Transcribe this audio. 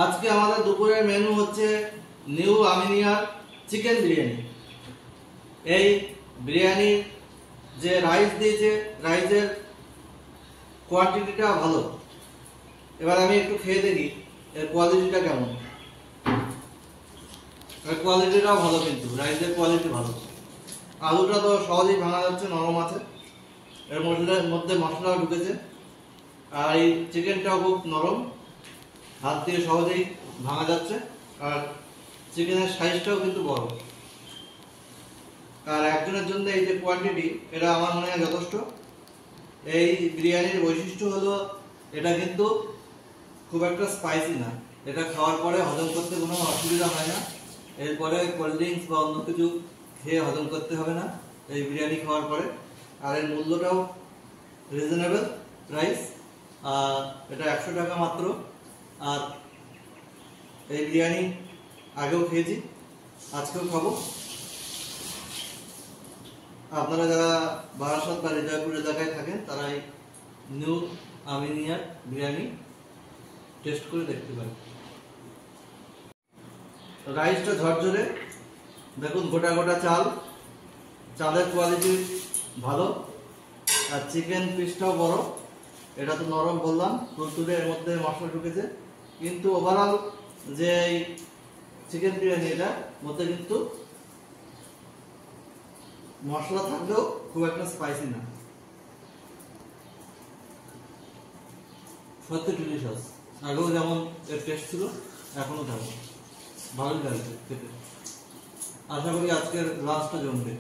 আজকে আমাদের দুপুরের মেনু হচ্ছে নিউ আমিনিয়ার চিকেন বিরিয়ানি। এই বিরিয়ানির যে রাইস দিয়েছে, রাইসের কোয়ান্টিটিটা ভালো। এবার আমি একটু খেয়ে দেখি এর কোয়ালিটিটা কেমন। এর কোয়ালিটিটাও ভালো, কিন্তু রাইসের কোয়ালিটি ভালো। আলুটা তো সহজেই ভাঙা যাচ্ছে, নরম আছে। এর মধ্যে মশলাও ঢুকেছে, আর এই চিকেনটাও খুব নরম, হাত দিয়ে সহজেই ভাঙা যাচ্ছে। আর চিকেনের সাইজটাও কিন্তু বড়। আর একজনের জন্য এই যে কোয়ান্টিটি, এটা আমার মনে হয় যথেষ্ট। এই বিরিয়ানির বৈশিষ্ট্য হলো এটা কিন্তু খুব একটা স্পাইসি না। এটা খাওয়ার পরে হজম করতে কোনো অসুবিধা হয় না। এরপরে কোল্ড ড্রিঙ্কস বা অন্য কিছু খেয়ে হজম করতে হবে না এই বিরিয়ানি খাওয়ার পরে। আর এর মূল্যটাও রিজনেবল প্রাইস, এটা 100 টাকা মাত্র। আর এই বিরিয়ানি আগেও খেয়েছি, আজকেও খাবো। আপনারা যারা বারাসাত বা হৃদয়পুর এলাকায় থাকেন তারা এই নিউ আমিনিয়ার বিরিয়ানি টেস্ট করে দেখতে পারেন। রাইসটা ঝরঝরে, দেখুন গোটা গোটা চাল, চালের কোয়ালিটি ভালো। আর চিকেন পিসটাও বড়, এটা তো নরম বললাম, তুলতুলে, এর মধ্যে মশলা ঢুকেছে। কিন্তু ওভারঅল যে এই চিকেন বিরিয়ানি, এটার মধ্যে কিন্তু মশলা থাকলেও খুব একটা স্পাইসি না। সত্যি ডিলিশিয়াস। আগেও যেমন এর টেস্ট ছিল, এখনো তেমন ভালোই লাগছে খেতে। আশা করি আজকের লাঞ্চটা জমবে।